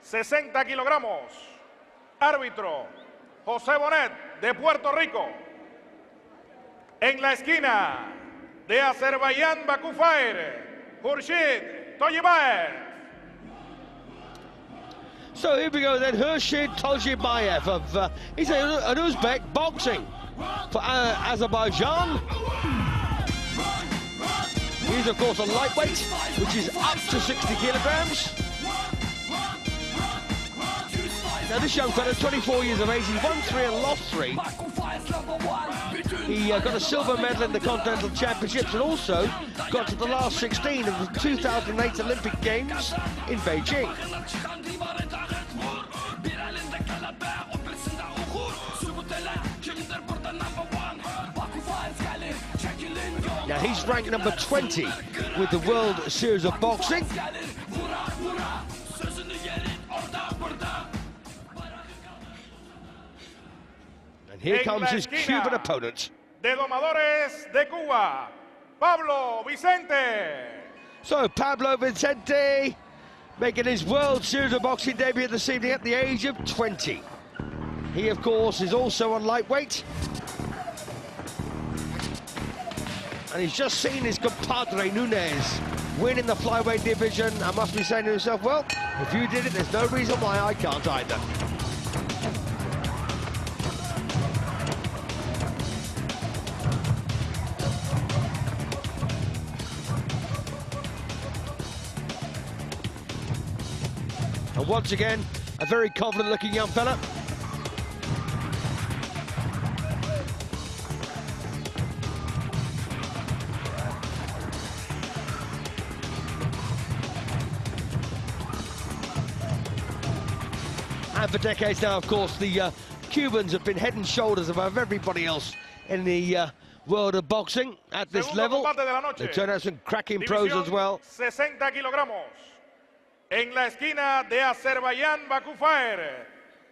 60 kilogramos. Árbitro, José Bonet, de Puerto Rico. En la esquina de Azerbaiyán, Bakú Fire, Hurshid, TOJIBAEV. So here we go then, Hurshid TOJIBAEV of, he's an Uzbek boxing for Azerbaijan. He's of course a lightweight, which is up to 60 kilograms. Now this young fella, 24 years of age, he's won 3 and lost 3. He got a silver medal in the Continental Championships and also got to the last 16 of the 2008 Olympic Games in Beijing. Now he's ranked number 20 with the World Series of Boxing. And here comes his Cuban opponent. De domadores de Cuba, Pablo VICENTE. So Pablo VICENTE making his World Series of Boxing debut this evening at the age of 20. He, of course, is also on lightweight. And he's just seen his compadre Nunes win in the flyweight division. I must be saying to himself, well, if you did it, there's no reason why I can't either. And once again, a very confident-looking young fella. And for decades now, of course, the Cubans have been head and shoulders above everybody else in the world of boxing at this level. They turn out some cracking pros as well. 60 kilogramos. En la esquina de Azerbaiyán, Bakú Fire,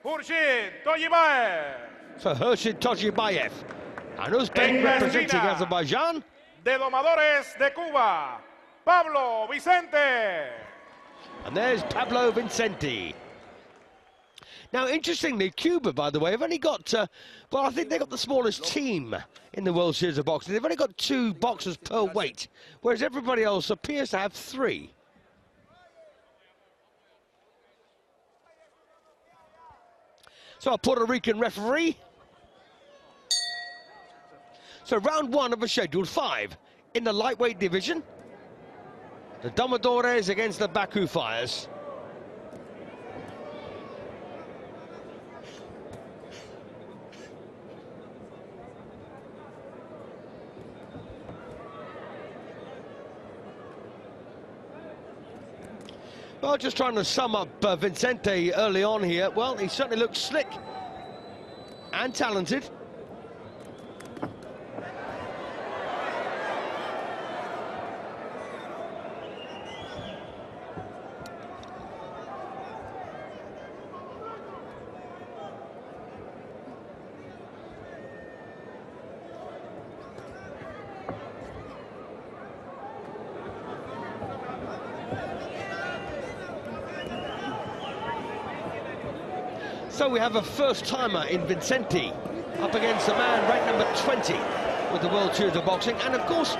Hurshid TOJIBAEV. So Hurshid TOJIBAEV, an Uzbek representing Azerbaijan. De domadores de Cuba, Pablo VICENTE. And there's Pablo VICENTE. Now, interestingly, Cuba, by the way, have only got, well, I think they got the smallest team in the World Series of Boxing. They've only got 2 boxers per weight, whereas everybody else appears to have 3. So a Puerto Rican referee. So round 1 of a scheduled 5 in the lightweight division. The Domadores against the Bakú Fires. Well, just trying to sum up VICENTE early on here. Well, he certainly looks slick and talented. So we have a first-timer in VICENTE up against a man ranked number 20 with the World Series of Boxing. And of course,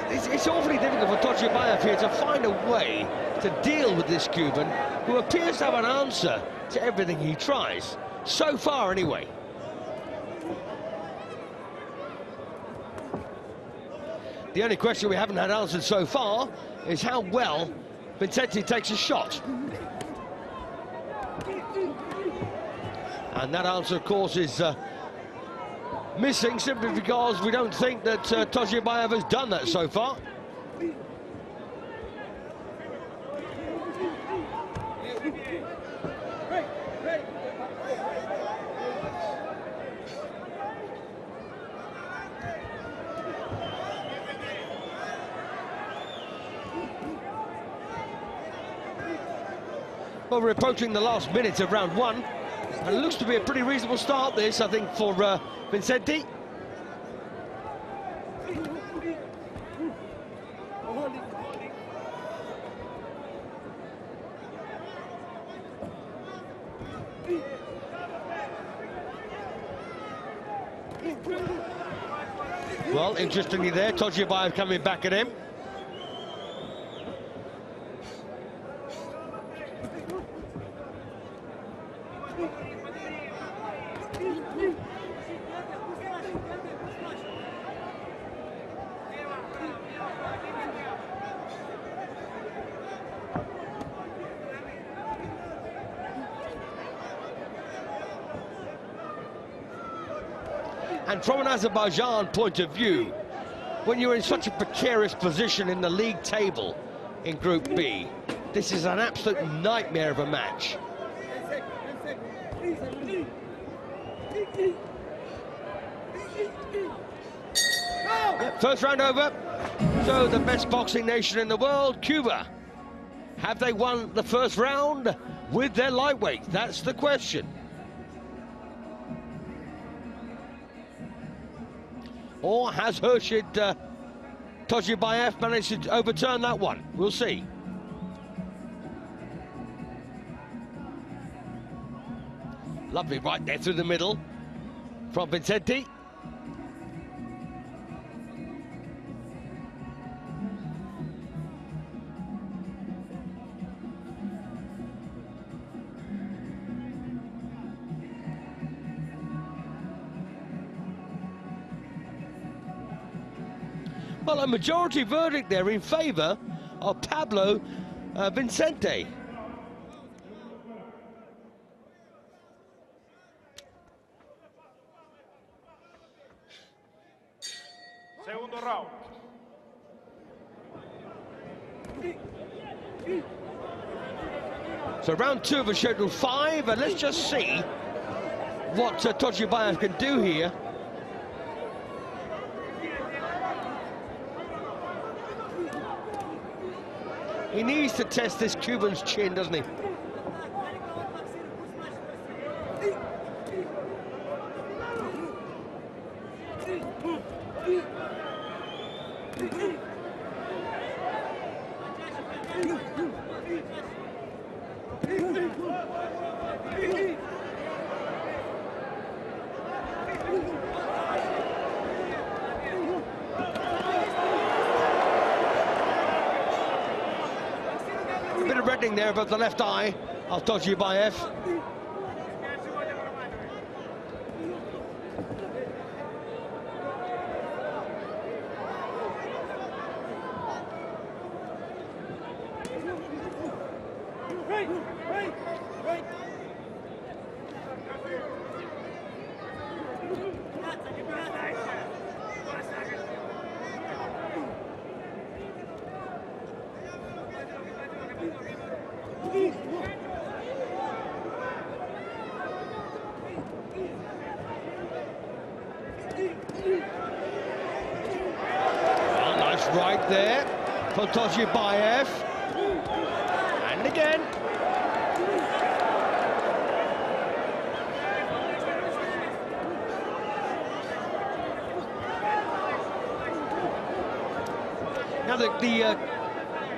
it's awfully difficult for TOJIBAEV here to find a way to deal with this Cuban, who appears to have an answer to everything he tries. So far, anyway. The only question we haven't had answered so far is how well VICENTE takes a shot. And that answer, of course, is missing simply because we don't think that TOJIBAEV has done that so far. Well, we're approaching the last minute of round 1. And it looks to be a pretty reasonable start, this, I think, for VICENTE. Well, interestingly there, TOJIBAEV coming back at him. And from an Azerbaijan point of view, when you're in such a precarious position in the league table in Group B, this is an absolute nightmare of a match. Yep, first round over. So the best boxing nation in the world, Cuba. Have they won the first round with their lightweight? That's the question. Or has Hurshid TOJIBAEV managed to overturn that one? We'll see. Lovely right there through the middle from VICENTE. Well, a majority verdict there in favour of Pablo VICENTE. Segundo round. So round two of a schedule 5, and let's just see what TOJIBAEV can do here. He needs to test this Cuban's chin, doesn't he? Bit of reddening there above the left eye of TOJIBAEV. Nice right there for TOJIBAEV. And again. Now the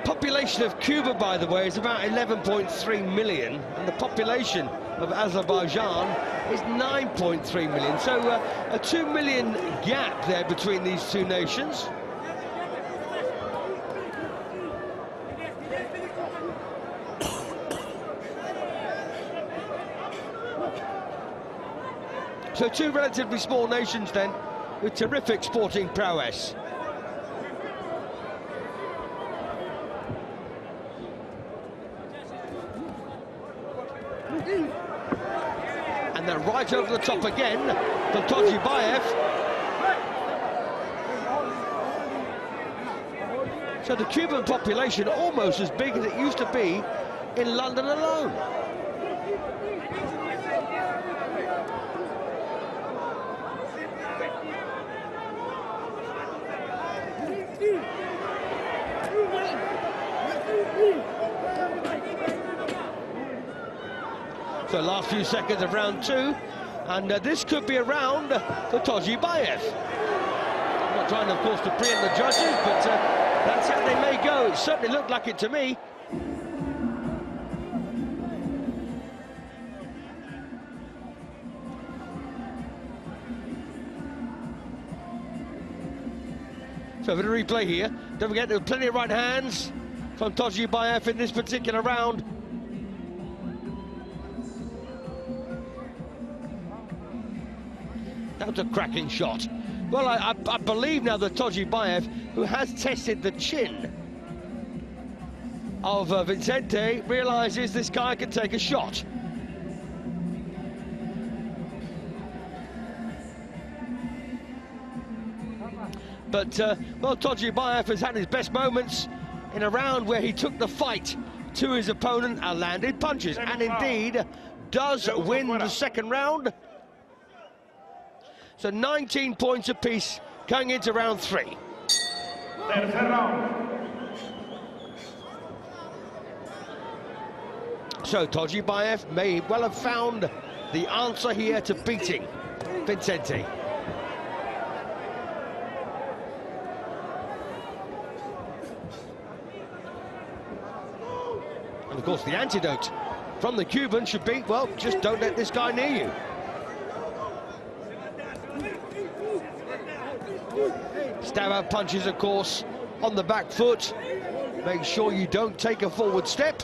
population of Cuba, by the way, is about 11.3 million, and the population of Azerbaijan is 9.3 million. So a 2 million gap there between these two nations. So two relatively small nations then, with terrific sporting prowess. And then right over the top again for TOJIBAEV. So the Cuban population almost as big as it used to be in London alone. So last few seconds of round two, and this could be a round for TOJIBAEV. I'm not trying, of course, to preempt the judges, but that's how they may go. It certainly looked like it to me. So a bit of replay here. Don't forget there were plenty of right hands from TOJIBAEV in this particular round. That was a cracking shot. Well, I believe now that TOJIBAEV, who has tested the chin of VICENTE, realises this guy can take a shot. But, well, TOJIBAEV has had his best moments in a round where he took the fight to his opponent and landed punches, and indeed does win the second round. So 19 points apiece going into round 3. So TOJIBAEV may well have found the answer here to beating VICENTE. And of course the antidote from the Cuban should be, well, just don't let this guy near you. Stab out punches, of course, on the back foot. Make sure you don't take a forward step.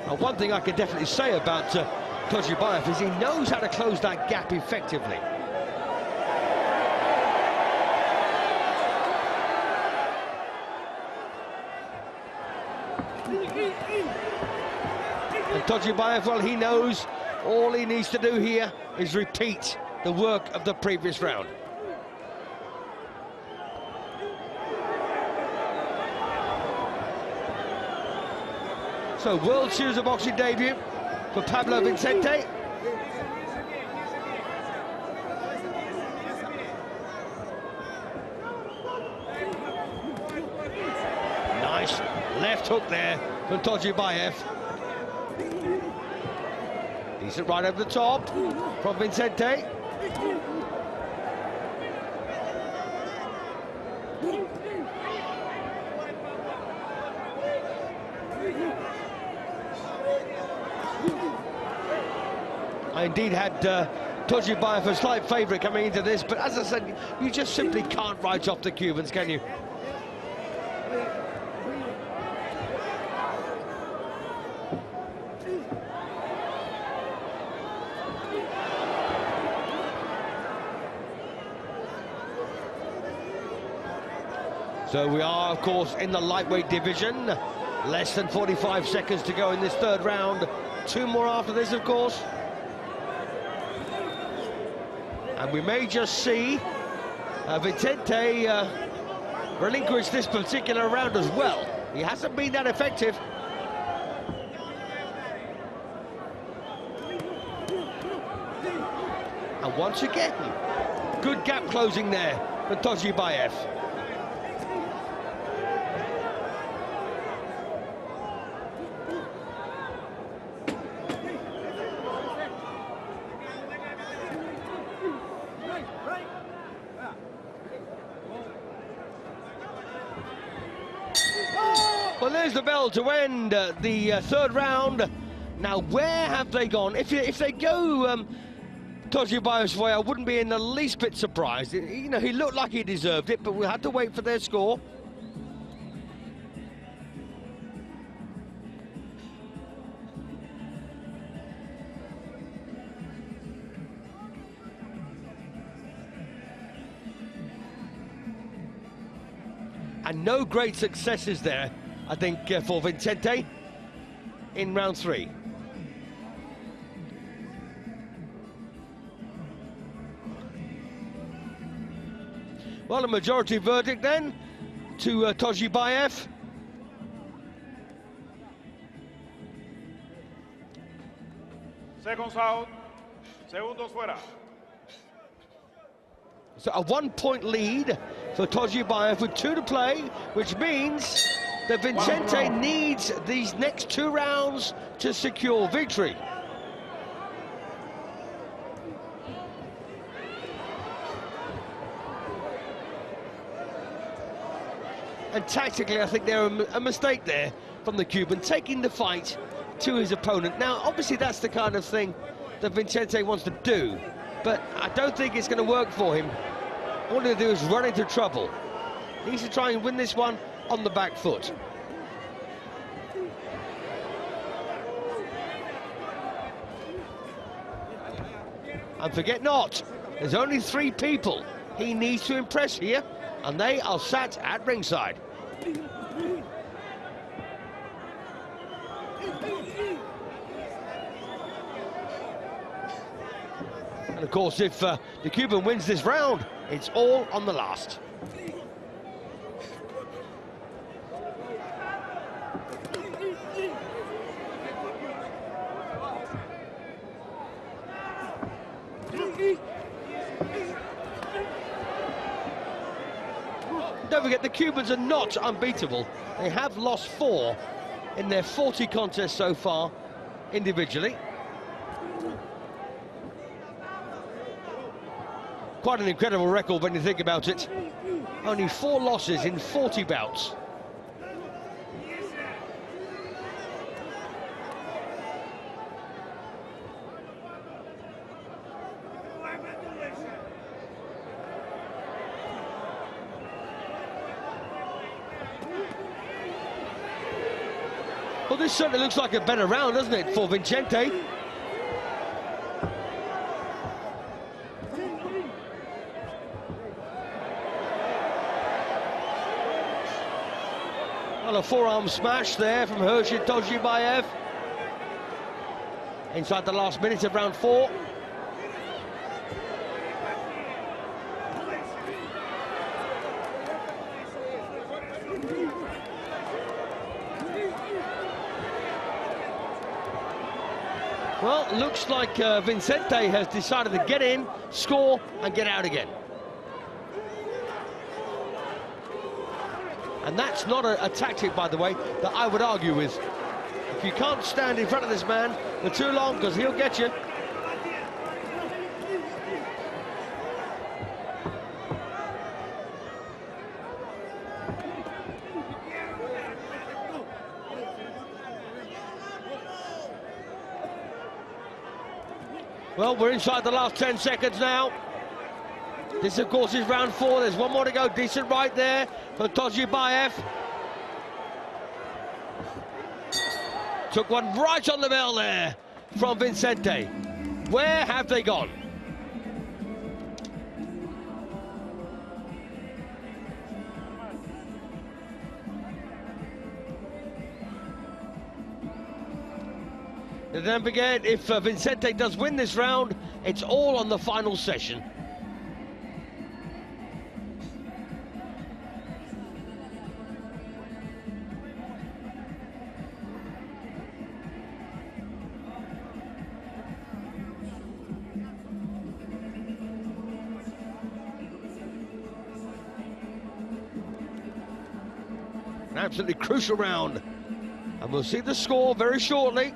And one thing I can definitely say about TOJIBAEV is he knows how to close that gap effectively. And TOJIBAEV, well, he knows all he needs to do here is repeat the work of the previous round. So, World Series of Boxing debut for Pablo VICENTE. Nice left hook there from TOJIBAEV. Decent right over the top from VICENTE. I indeed had TOJIBAEV a slight favourite coming into this, but as I said, you just simply can't write off the Cubans, can you? So we are, of course, in the lightweight division. Less than 45 seconds to go in this third round. 2 more after this, of course. And we may just see VICENTE relinquish this particular round as well. He hasn't been that effective. And once again, good gap closing there for TOJIBAEV. Well, there's the bell to end the third round. Now, where have they gone? If they go TOJIBAEV's way, I wouldn't be in the least bit surprised. You know, he looked like he deserved it, but we'll have to wait for their score. And no great successes there, I think, for VICENTE in round 3. Well, a majority verdict then to TOJIBAEV. Seconds out, segundos fuera. So a 1-point lead for TOJIBAEV with 2 to play, which means that VICENTE needs these next 2 rounds to secure victory. And tactically, I think there was a mistake there from the Cuban, taking the fight to his opponent. Now, obviously, that's the kind of thing that Vicente wants to do, but I don't think it's going to work for him. All he'll do is run into trouble. He needs to try and win this one on the back foot. And forget not, there's only 3 people he needs to impress here, and they are sat at ringside. And of course, if the Cuban wins this round, it's all on the last. Don't forget, the Cubans are not unbeatable. They have lost 4 in their 40 contests so far, individually. Quite an incredible record when you think about it. Only 4 losses in 40 bouts. Well, this certainly looks like a better round, doesn't it, for Vicente? Well, a forearm smash there from Hurshid TOJIBAEV. Inside the last minute of round 4. Well, looks like Vicente has decided to get in, score, and get out again. And that's not a tactic, by the way, that I would argue with. If you can't stand in front of this man for too long, because he'll get you. Well, we're inside the last 10 seconds now. This, of course, is round 4. There's one more to go. Decent right there for TOJIBAEV. Took one right on the bell there from Vicente. Where have they gone? And don't forget, if Vicente does win this round, it's all on the final session. An absolutely crucial round. And we'll see the score very shortly.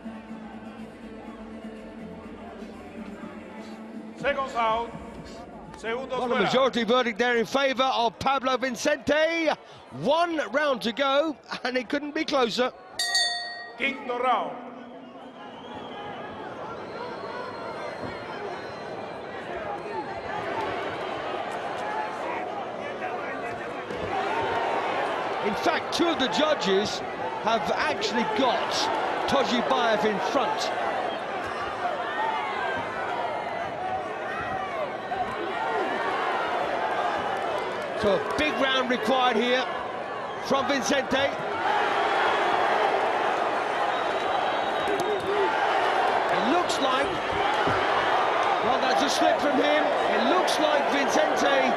Seconds out. Well, a majority verdict there in favour of Pablo Vicente. 1 round to go, and it couldn't be closer. Quinto round. In fact, 2 of the judges have actually got TOJIBAEV in front. So a big round required here from Vicente. It looks like, well, that's a slip from him. It looks like Vicente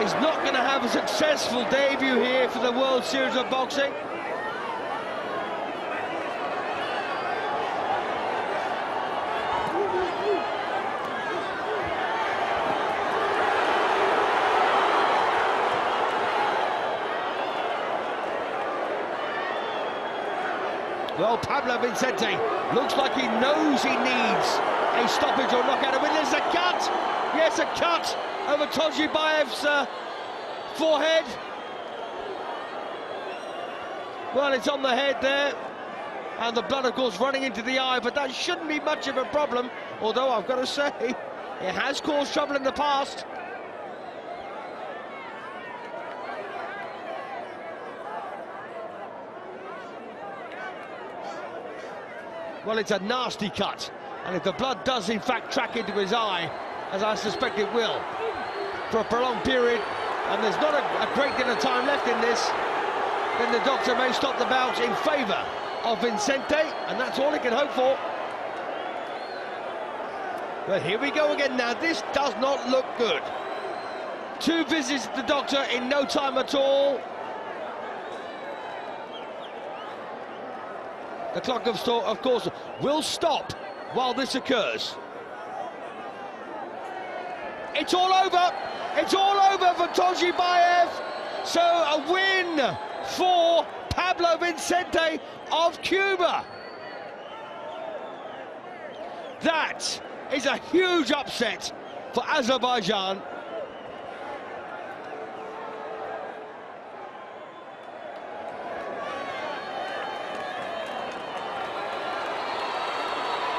is not going to have a successful debut here for the World Series of Boxing. Well, Pablo Vicente looks like he knows he needs a stoppage or knockout. And there's a cut! Yes, a cut over TOJIBAEV's forehead. Well, it's on the head there, and the blood, of course, running into the eye, but that shouldn't be much of a problem, although I've got to say, it has caused trouble in the past. Well, it's a nasty cut, and if the blood does, in fact, track into his eye, as I suspect it will, for a prolonged period, and there's not a great deal of time left in this, then the doctor may stop the bout in favour of Vicente, and that's all he can hope for. But here we go again now. This does not look good. 2 visits to the doctor in no time at all. The clock, of course, will stop while this occurs. It's all over. It's all over for TOJIBAEV. So a win for Pablo Vicente of Cuba. That is a huge upset for Azerbaijan.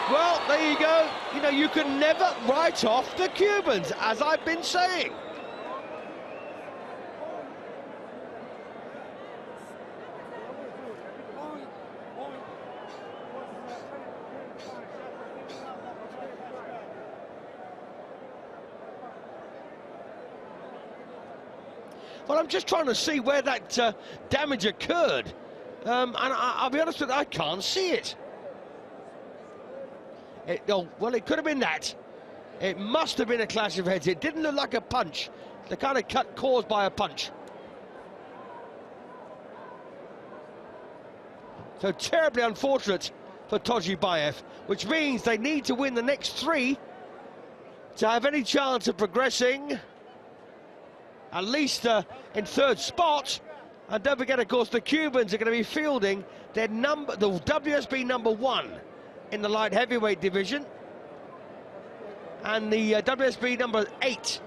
Well, there you go. You know, you can never write off the Cubans, as I've been saying. Well, I'm just trying to see where that damage occurred. And I'll be honest with you, I can't see it. Well, it could have been that. It must have been a clash of heads. It didn't look like a punch. The kind of cut caused by a punch. So terribly unfortunate for TOJIBAEV, which means they need to win the next 3 to have any chance of progressing, at least in 3rd spot. And don't forget, of course, the Cubans are going to be fielding the WSB number 1 in the light heavyweight division, and the WSB number 8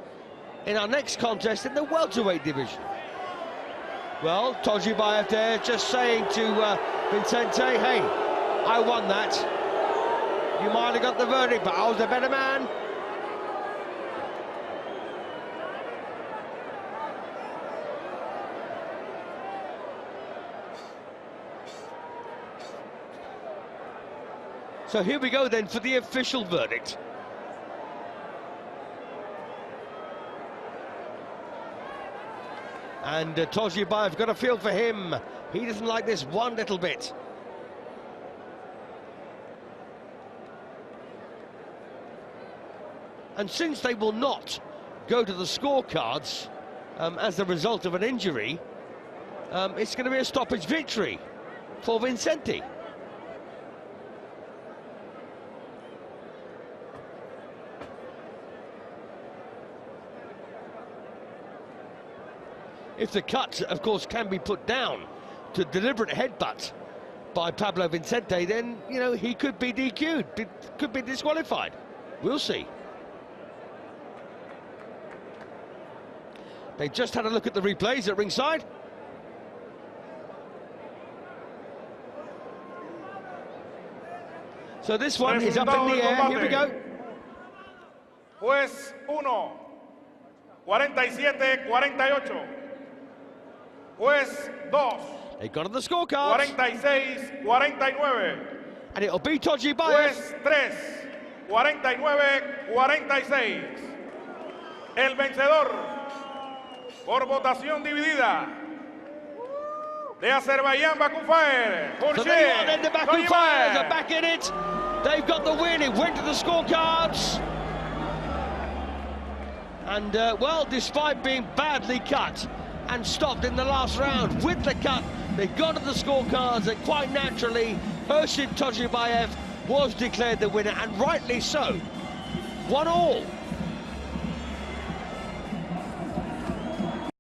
in our next contest in the welterweight division. Well, TOJIBAEV there just saying to Vicente, hey, I won that. You might have got the verdict, but I was the better man. So here we go then for the official verdict. And TOJIBAEV, got a feel for him. He doesn't like this one little bit. And since they will not go to the scorecards as a result of an injury, it's going to be a stoppage victory for Vicente. If the cut, of course, can be put down to deliberate headbutt by Pablo Vicente, then, you know, he could be DQ'd, could be disqualified. We'll see. They just had a look at the replays at ringside. So this one is up in the air. Here we go. Juez 1, 47-48. Juez 2. They got on the scorecards. 46-49. And it'll be TOJIBAEV. Juez 3, 49-46. El vencedor por votación dividida de Azerbaiyán Baku Fire. So there you are, then the Baku Fires are back in it. They've got the win. It went to the scorecards. And, well, despite being badly cut and stopped in the last round with the cut, they got to the scorecards, and quite naturally, Hurshid TOJIBAEV was declared the winner, and rightly so. 1-1.